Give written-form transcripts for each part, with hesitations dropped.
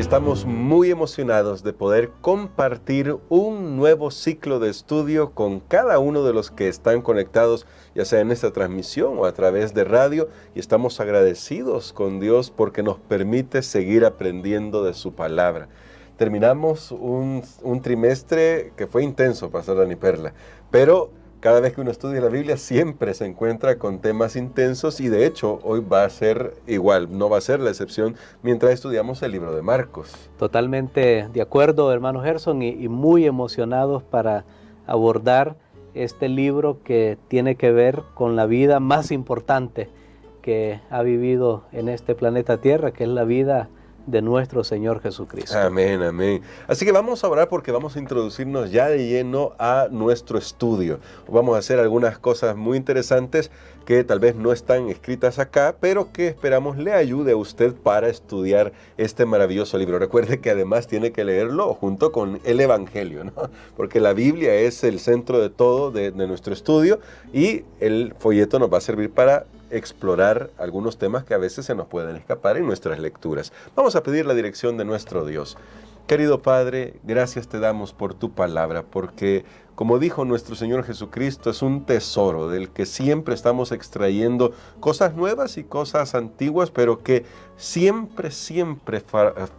Estamos muy emocionados de poder compartir un nuevo ciclo de estudio con cada uno de los que están conectados, ya sea en esta transmisión o a través de radio, y estamos agradecidos con Dios porque nos permite seguir aprendiendo de su palabra. Terminamos un trimestre que fue intenso, Pastor Dani Perla, pero cada vez que uno estudia la Biblia siempre se encuentra con temas intensos y de hecho hoy va a ser igual, no va a ser la excepción mientras estudiamos el libro de Marcos. Totalmente de acuerdo, hermano Gerson, y muy emocionados para abordar este libro que tiene que ver con la vida más importante que ha vivido en este planeta Tierra, que es la vida de nuestro Señor Jesucristo. Amén, amén. Así que vamos a orar porque vamos a introducirnos ya de lleno a nuestro estudio. Vamos a hacer algunas cosas muy interesantes que tal vez no están escritas acá, pero que esperamos le ayude a usted para estudiar este maravilloso libro. Recuerde que además tiene que leerlo junto con el Evangelio, ¿no? Porque la Biblia es el centro de todo de nuestro estudio y el folleto nos va a servir para explorar algunos temas que a veces se nos pueden escapar en nuestras lecturas. Vamos a pedir la dirección de nuestro Dios. Querido Padre, gracias te damos por tu palabra, porque como dijo nuestro Señor Jesucristo, es un tesoro del que siempre estamos extrayendo cosas nuevas y cosas antiguas, pero que siempre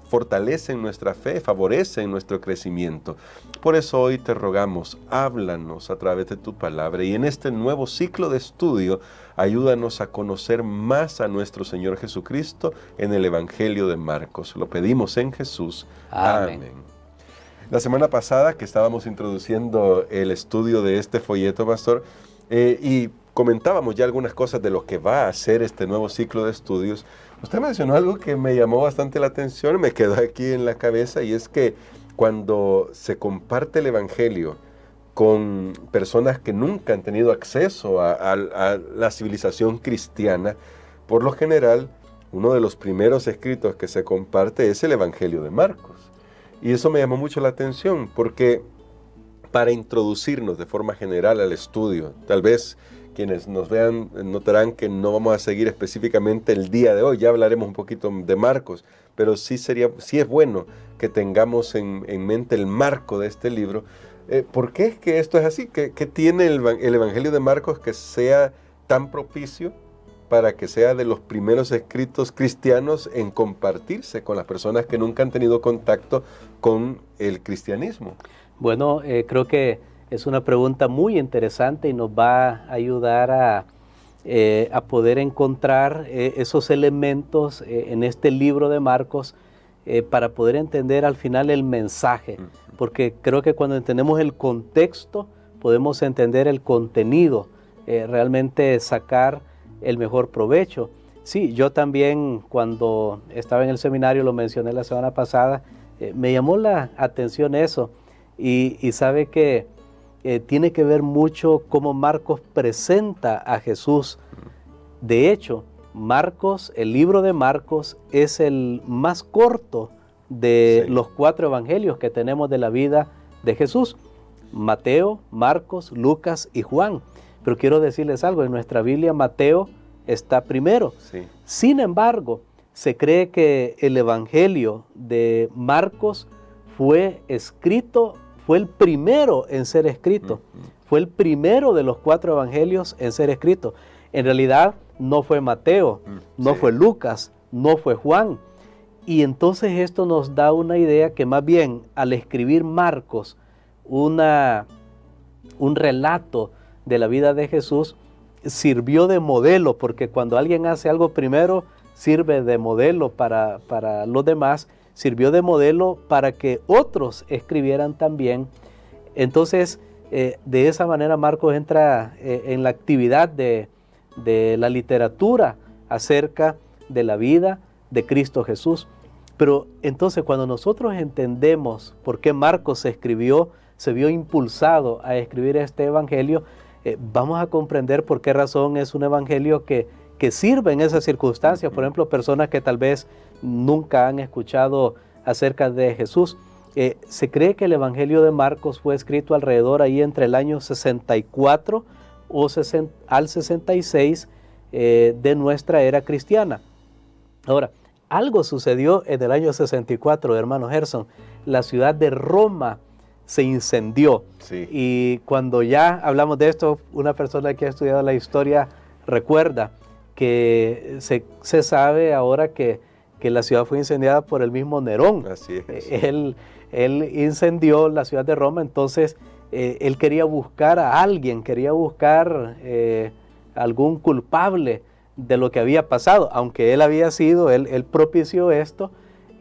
fortalecen nuestra fe, favorecen nuestro crecimiento. Por eso hoy te rogamos, háblanos a través de tu palabra y en este nuevo ciclo de estudio, ayúdanos a conocer más a nuestro Señor Jesucristo en el Evangelio de Marcos. Lo pedimos en Jesús. Amén. La semana pasada que estábamos introduciendo el estudio de este folleto, Pastor, y comentábamos ya algunas cosas de lo que va a ser este nuevo ciclo de estudios, usted mencionó algo que me llamó bastante la atención, me quedó aquí en la cabeza, y es que cuando se comparte el Evangelio con personas que nunca han tenido acceso a la civilización cristiana, por lo general, uno de los primeros escritos que se comparte es el Evangelio de Marcos. Y eso me llamó mucho la atención, porque para introducirnos de forma general al estudio, tal vez quienes nos vean notarán que no vamos a seguir específicamente el día de hoy, ya hablaremos un poquito de Marcos, pero sí es bueno que tengamos en mente el marco de este libro. ¿Por qué es que esto es así? ¿Qué tiene el Evangelio de Marcos que sea tan propicio para que sea de los primeros escritos cristianos en compartirse con las personas que nunca han tenido contacto con el cristianismo? Bueno, creo que es una pregunta muy interesante y nos va a ayudar a poder encontrar esos elementos en este libro de Marcos para poder entender al final el mensaje, porque creo que cuando entendemos el contexto podemos entender el contenido, realmente sacar el mejor provecho. Sí, yo también cuando estaba en el seminario, lo mencioné la semana pasada, me llamó la atención eso y sabe que tiene que ver mucho cómo Marcos presenta a Jesús. De hecho, Marcos, el libro de Marcos es el más corto de los 4 evangelios que tenemos de la vida de Jesús: Mateo, Marcos, Lucas y Juan. Pero quiero decirles algo, en nuestra Biblia Mateo está primero. Sí. Sin embargo, se cree que el Evangelio de Marcos fue el primero en ser escrito. Fue el primero de los 4 evangelios en ser escrito. En realidad no fue Mateo, no fue Lucas, no fue Juan. Y entonces esto nos da una idea que más bien al escribir Marcos un relato de la vida de Jesús, sirvió de modelo, porque cuando alguien hace algo primero, sirve de modelo para los demás, sirvió de modelo para que otros escribieran también. Entonces, de esa manera Marcos entra en la actividad de la literatura acerca de la vida de Cristo Jesús. Pero entonces cuando nosotros entendemos por qué Marcos se vio impulsado a escribir este evangelio, vamos a comprender por qué razón es un evangelio que sirve en esas circunstancias. Por ejemplo, personas que tal vez nunca han escuchado acerca de Jesús. Se cree que el evangelio de Marcos fue escrito alrededor ahí entre el año 64 al 66 de nuestra era cristiana. Ahora, algo sucedió en el año 64, hermano Gerson. La ciudad de Roma se incendió. Sí. Y cuando ya hablamos de esto, una persona que ha estudiado la historia recuerda que se sabe ahora que la ciudad fue incendiada por el mismo Nerón. Así es. Él incendió la ciudad de Roma, entonces él quería buscar a alguien, quería buscar algún culpable de lo que había pasado, aunque él había sido, él propició esto.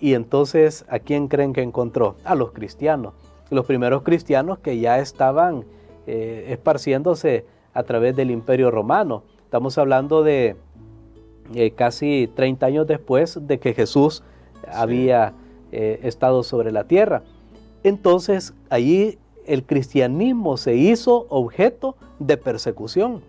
Y entonces, ¿a quién creen que encontró? A los cristianos, los primeros cristianos que ya estaban esparciéndose a través del Imperio Romano. Estamos hablando de casi 30 años después de que Jesús había estado sobre la tierra. Entonces, allí el cristianismo se hizo objeto de persecución.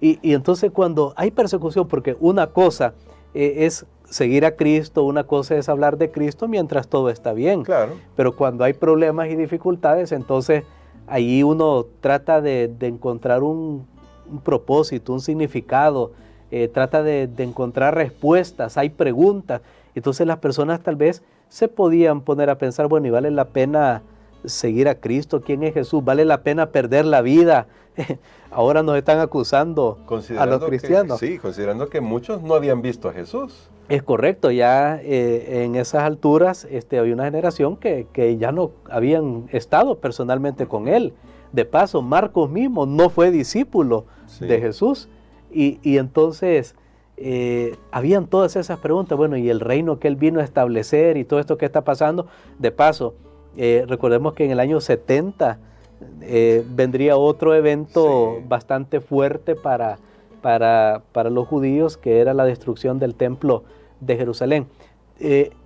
Y entonces cuando hay persecución, porque una cosa es seguir a Cristo, una cosa es hablar de Cristo mientras todo está bien. Claro. Pero cuando hay problemas y dificultades, entonces ahí uno trata de encontrar un propósito, un significado, trata de encontrar respuestas, hay preguntas. Entonces las personas tal vez se podían poner a pensar, bueno, ¿y vale la pena seguir a Cristo? ¿Quién es Jesús? ¿Vale la pena perder la vida? Ahora nos están acusando a los cristianos. Sí, considerando que muchos no habían visto a Jesús. Es correcto, ya en esas alturas había una generación que ya no habían estado personalmente con él. De paso, Marcos mismo no fue discípulo de Jesús. Y entonces habían todas esas preguntas, bueno, y el reino que él vino a establecer y todo esto que está pasando. De paso, recordemos que en el año 70 vendría otro evento bastante fuerte para los judíos, que era la destrucción del templo de Jerusalén.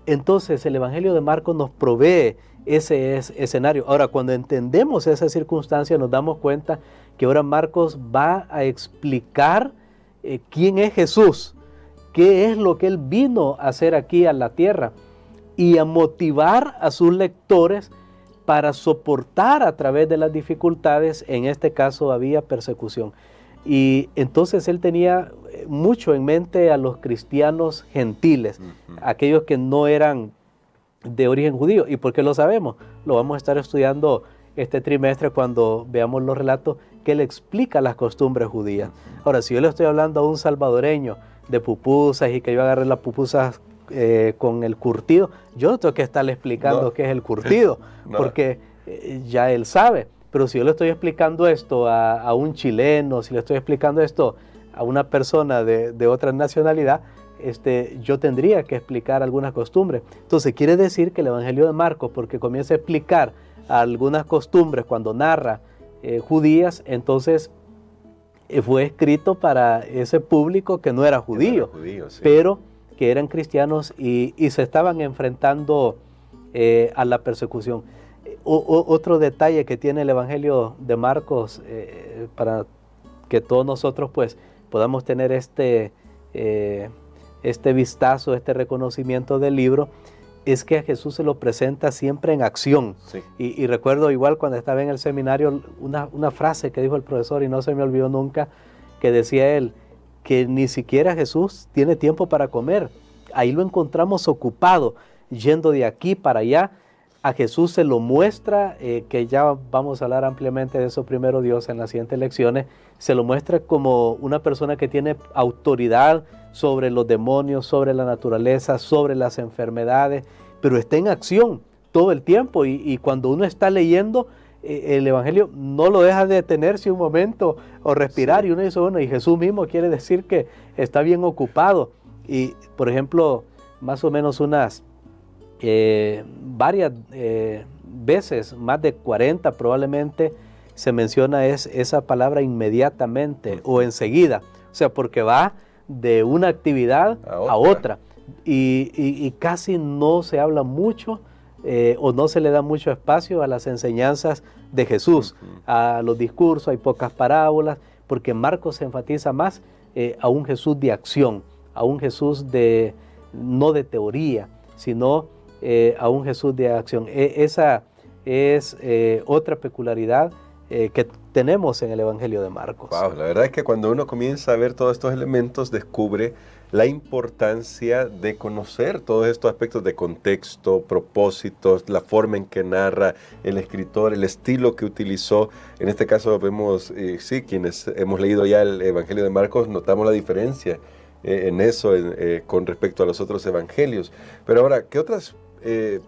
Entonces el Evangelio de Marcos nos provee ese escenario. Ahora, cuando entendemos esa circunstancia, nos damos cuenta que ahora Marcos va a explicar quién es Jesús, qué es lo que él vino a hacer aquí a la tierra, y a motivar a sus lectores para soportar a través de las dificultades. En este caso había persecución. Y entonces él tenía mucho en mente a los cristianos gentiles, aquellos que no eran de origen judío. ¿Y por qué lo sabemos? Lo vamos a estar estudiando este trimestre cuando veamos los relatos que él explica las costumbres judías. Ahora, si yo le estoy hablando a un salvadoreño de pupusas y que yo agarré las pupusas con el curtido, yo no tengo que estarle explicando qué es el curtido, porque ya él sabe. Pero si yo le estoy explicando esto a un chileno, si le estoy explicando esto a una persona de otra nacionalidad, yo tendría que explicar algunas costumbres. Entonces quiere decir que el Evangelio de Marcos, porque comienza a explicar algunas costumbres cuando narra judías, entonces fue escrito para ese público que no era judío, pero que eran cristianos y se estaban enfrentando a la persecución. Otro detalle que tiene el Evangelio de Marcos, para que todos nosotros pues podamos tener este vistazo, este reconocimiento del libro, es que a Jesús se lo presenta siempre en acción. Sí. Y recuerdo igual cuando estaba en el seminario una frase que dijo el profesor, y no se me olvidó nunca, que decía él, que ni siquiera Jesús tiene tiempo para comer. Ahí lo encontramos ocupado, yendo de aquí para allá. A Jesús se lo muestra, que ya vamos a hablar ampliamente de eso primero Dios en las siguientes lecciones, se lo muestra como una persona que tiene autoridad sobre los demonios, sobre la naturaleza, sobre las enfermedades, pero está en acción todo el tiempo, y cuando uno está leyendo el Evangelio no lo deja de detenerse un momento o respirar, y uno dice, bueno, y Jesús mismo quiere decir que está bien ocupado. Y por ejemplo, más o menos varias veces, más de 40 probablemente, se menciona esa palabra inmediatamente o enseguida, o sea, porque va de una actividad a otra, y casi no se habla mucho o no se le da mucho espacio a las enseñanzas de Jesús, a los discursos, hay pocas parábolas, porque Marcos se enfatiza más a un Jesús de acción, a un Jesús no de teoría, sino a un Jesús de acción. Esa es otra peculiaridad que tenemos en el Evangelio de Marcos. Wow, la verdad es que cuando uno comienza a ver todos estos elementos, descubre la importancia de conocer todos estos aspectos de contexto, propósitos, la forma en que narra el escritor, el estilo que utilizó. En este caso vemos, sí, quienes hemos leído ya el Evangelio de Marcos, notamos la diferencia en eso con respecto a los otros evangelios. Pero ahora, ¿qué otras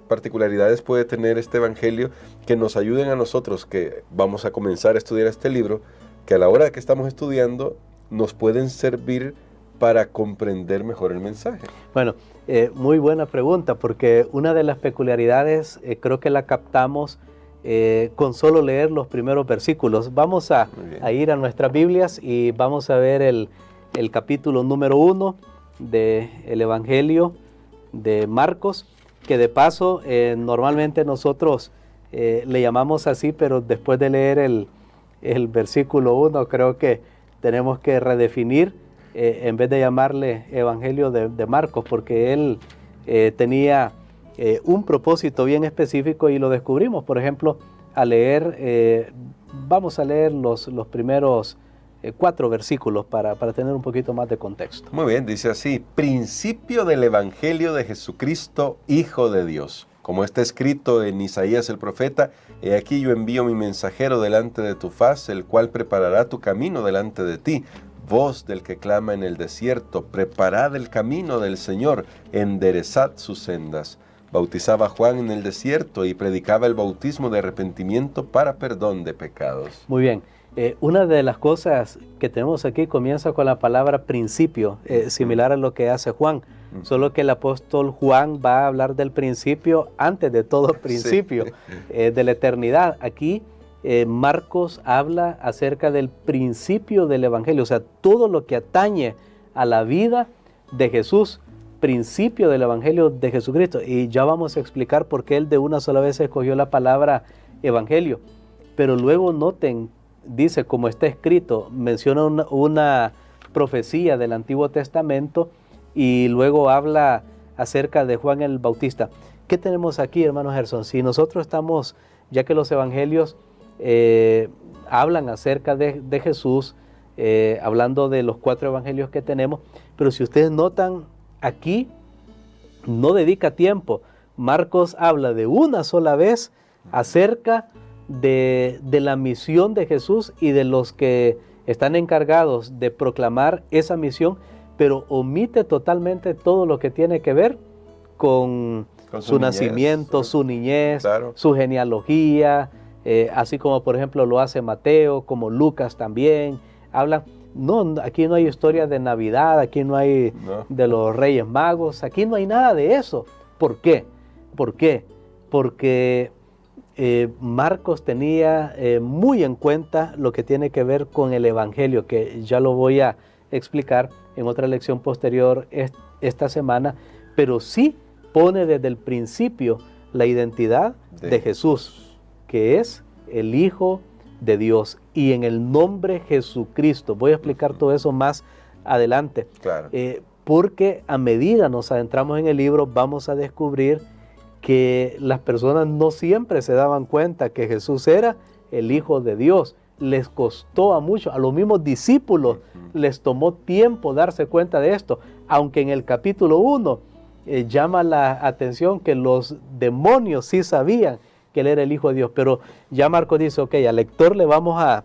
particularidades puede tener este evangelio que nos ayuden a nosotros que vamos a comenzar a estudiar este libro, que a la hora que estamos estudiando nos pueden servir para comprender mejor el mensaje? Bueno, muy buena pregunta, porque una de las peculiaridades creo que la captamos con solo leer los primeros versículos. Vamos a ir a nuestras Biblias y vamos a ver el capítulo número 1 del Evangelio de Marcos, que de paso normalmente nosotros le llamamos así, pero después de leer el versículo 1 creo que tenemos que redefinir en vez de llamarle Evangelio de Marcos, porque él tenía un propósito bien específico y lo descubrimos, por ejemplo, al leer, vamos a leer los primeros 4 versículos para tener un poquito más de contexto. Muy bien, dice así: principio del Evangelio de Jesucristo, Hijo de Dios. Como está escrito en Isaías el profeta: he aquí yo envío mi mensajero delante de tu faz, el cual preparará tu camino delante de ti. Voz del que clama en el desierto: preparad el camino del Señor, enderezad sus sendas. Bautizaba Juan en el desierto y predicaba el bautismo de arrepentimiento para perdón de pecados. Muy bien. Una de las cosas que tenemos aquí comienza con la palabra principio, similar a lo que hace Juan, solo que el apóstol Juan va a hablar del principio antes de todo principio, sí. De la eternidad. Aquí Marcos habla acerca del principio del Evangelio, o sea, todo lo que atañe a la vida de Jesús, principio del Evangelio de Jesucristo. Y ya vamos a explicar por qué él de una sola vez escogió la palabra Evangelio. Pero luego noten, dice, como está escrito, menciona una profecía del Antiguo Testamento y luego habla acerca de Juan el Bautista. ¿Qué tenemos aquí, hermano Gerson? Si nosotros estamos, ya que los evangelios hablan acerca de Jesús, hablando de los 4 evangelios que tenemos, pero si ustedes notan, aquí no dedica tiempo. Marcos habla de una sola vez acerca de la misión de Jesús y de los que están encargados de proclamar esa misión, pero omite totalmente todo lo que tiene que ver con su nacimiento, su niñez, claro, su genealogía, así como por ejemplo lo hace Mateo, como Lucas también. Hablan, no, aquí no hay historia de Navidad, aquí no hay de los Reyes Magos, aquí no hay nada de eso. ¿Por qué? ¿Por qué? Porque Marcos tenía muy en cuenta lo que tiene que ver con el Evangelio, que ya lo voy a explicar en otra lección posterior esta semana, pero sí pone desde el principio la identidad de Jesús, que es el Hijo de Dios, y en el nombre Jesucristo. Voy a explicar todo eso más adelante, claro. Porque a medida nos adentramos en el libro, vamos a descubrir que las personas no siempre se daban cuenta que Jesús era el Hijo de Dios. Les costó a muchos, a los mismos discípulos les tomó tiempo darse cuenta de esto, aunque en el capítulo 1 llama la atención que los demonios sí sabían que él era el Hijo de Dios, pero ya Marcos dice, ok, al lector le vamos a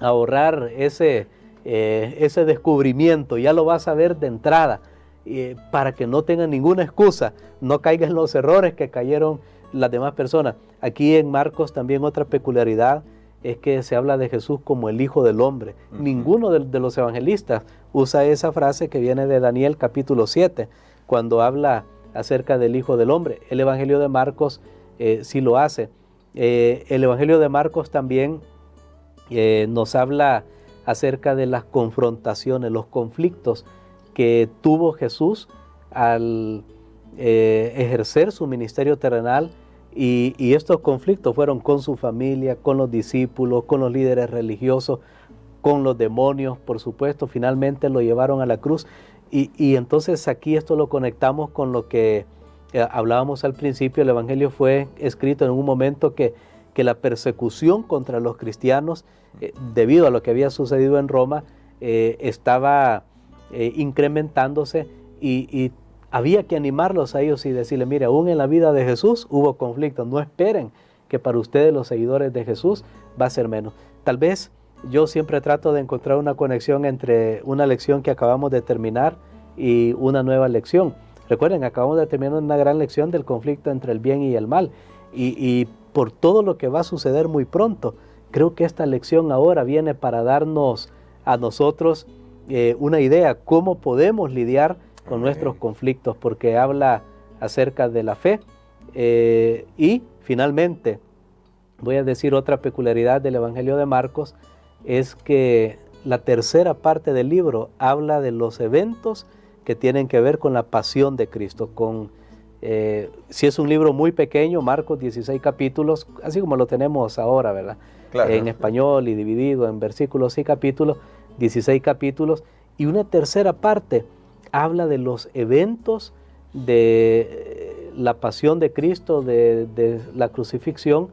ahorrar ese descubrimiento, ya lo va a saber de entrada, para que no tenga ninguna excusa, no caiga en los errores que cayeron las demás personas. Aquí en Marcos también otra peculiaridad es que se habla de Jesús como el Hijo del Hombre. Ninguno de los evangelistas usa esa frase que viene de Daniel capítulo 7, cuando habla acerca del Hijo del Hombre. El Evangelio de Marcos sí lo hace. El Evangelio de Marcos también nos habla acerca de las confrontaciones, los conflictos que tuvo Jesús al ejercer su ministerio terrenal, y estos conflictos fueron con su familia, con los discípulos, con los líderes religiosos, con los demonios, por supuesto. Finalmente lo llevaron a la cruz, y entonces aquí esto lo conectamos con lo que hablábamos al principio. El Evangelio fue escrito en un momento que que la persecución contra los cristianos, debido a lo que había sucedido en Roma, estaba incrementándose y había que animarlos a ellos y decirles, mire, aún en la vida de Jesús hubo conflictos, no esperen que para ustedes los seguidores de Jesús va a ser menos. Tal vez yo siempre trato de encontrar una conexión entre una lección que acabamos de terminar y una nueva lección. Recuerden, acabamos de terminar una gran lección del conflicto entre el bien y el mal y por todo lo que va a suceder muy pronto, creo que esta lección ahora viene para darnos a nosotros una idea cómo podemos lidiar con nuestros conflictos, porque habla acerca de la fe. Y finalmente, voy a decir otra peculiaridad del Evangelio de Marcos, es que la tercera parte del libro habla de los eventos que tienen que ver con la pasión de Cristo. Si es un libro muy pequeño, Marcos, 16 capítulos, así como lo tenemos ahora, ¿verdad? Claro. En español y dividido en versículos y capítulos, 16 capítulos, y una tercera parte habla de los eventos de la pasión de Cristo, de la crucifixión,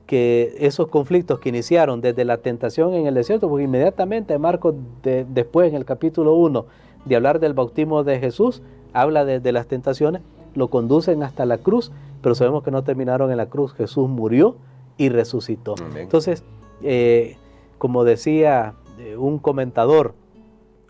que esos conflictos que iniciaron desde la tentación en el desierto, porque inmediatamente Marcos, después en el capítulo 1, de hablar del bautismo de Jesús, habla de las tentaciones, lo conducen hasta la cruz, pero sabemos que no terminaron en la cruz. Jesús murió y resucitó. Amén. Entonces, como decía un comentador,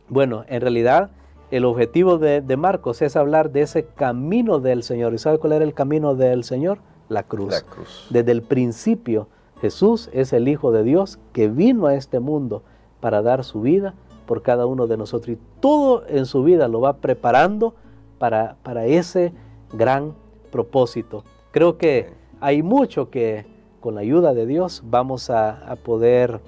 bueno, en realidad el objetivo de Marcos es hablar de ese camino del Señor. ¿Y sabe cuál era el camino del Señor? La cruz. La cruz. Desde el principio, Jesús es el Hijo de Dios que vino a este mundo para dar su vida por cada uno de nosotros. Y todo en su vida lo va preparando para ese gran propósito. Creo que hay mucho que con la ayuda de Dios vamos a poder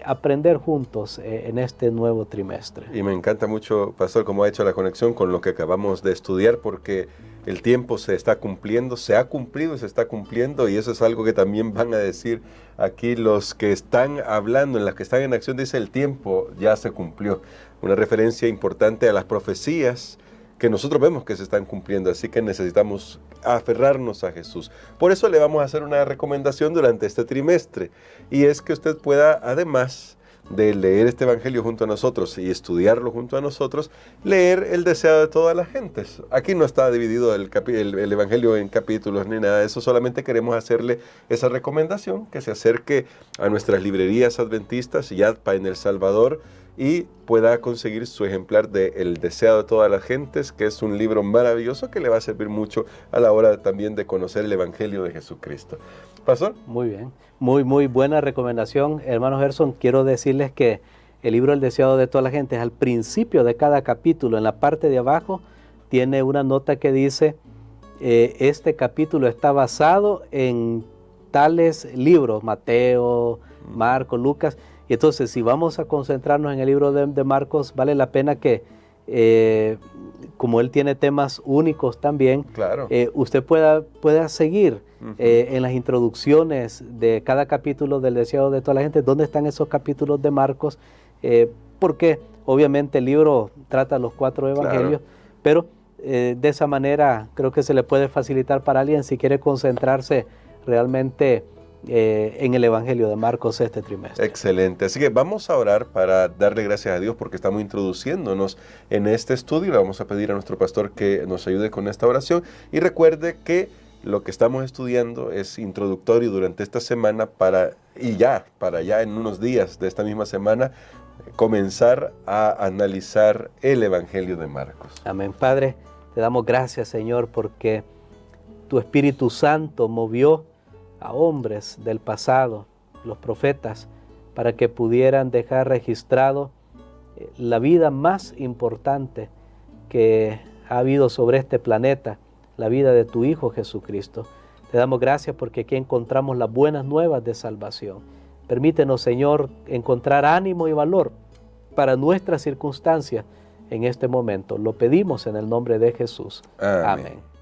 aprender juntos en este nuevo trimestre. Y me encanta mucho, Pastor, cómo ha hecho la conexión con lo que acabamos de estudiar, porque el tiempo se está cumpliendo, se ha cumplido y se está cumpliendo, y eso es algo que también van a decir aquí los que están hablando, en las que están en acción, dice el tiempo ya se cumplió. Una referencia importante a las profecías que nosotros vemos que se están cumpliendo, así que necesitamos aferrarnos a Jesús. Por eso le vamos a hacer una recomendación durante este trimestre, y es que usted pueda, además de leer este evangelio junto a nosotros y estudiarlo junto a nosotros, leer el deseado de todas las gentes. Aquí no está dividido el evangelio en capítulos ni nada de eso, solamente queremos hacerle esa recomendación, que se acerque a nuestras librerías adventistas y ADPA en El Salvador, y pueda conseguir su ejemplar de El deseado de todas las gentes, que es un libro maravilloso que le va a servir mucho a la hora también de conocer el Evangelio de Jesucristo. ¿Pastor? Muy bien, muy buena recomendación, hermano Gerson. Quiero decirles que el libro El deseado de todas las gentes, al principio de cada capítulo, en la parte de abajo, tiene una nota que dice, este capítulo está basado en tales libros, Mateo, Marcos, Lucas. Y entonces, si vamos a concentrarnos en el libro de Marcos, vale la pena que, como él tiene temas únicos también, claro, usted pueda seguir en las introducciones de cada capítulo del deseado de toda la gente, dónde están esos capítulos de Marcos, porque obviamente el libro trata los 4 evangelios, claro, pero de esa manera creo que se le puede facilitar para alguien si quiere concentrarse realmente en el Evangelio de Marcos este trimestre. Excelente, así que vamos a orar para darle gracias a Dios porque estamos introduciéndonos en este estudio. Le vamos a pedir a nuestro pastor que nos ayude con esta oración, y recuerde que lo que estamos estudiando es introductorio durante esta semana para ya en unos días de esta misma semana comenzar a analizar el Evangelio de Marcos. Amén. Padre, te damos gracias, Señor, porque tu Espíritu Santo movió a hombres del pasado, los profetas, para que pudieran dejar registrado la vida más importante que ha habido sobre este planeta, la vida de tu Hijo Jesucristo. Te damos gracias porque aquí encontramos las buenas nuevas de salvación. Permítenos, Señor, encontrar ánimo y valor para nuestras circunstancias en este momento. Lo pedimos en el nombre de Jesús. Amén. Amén.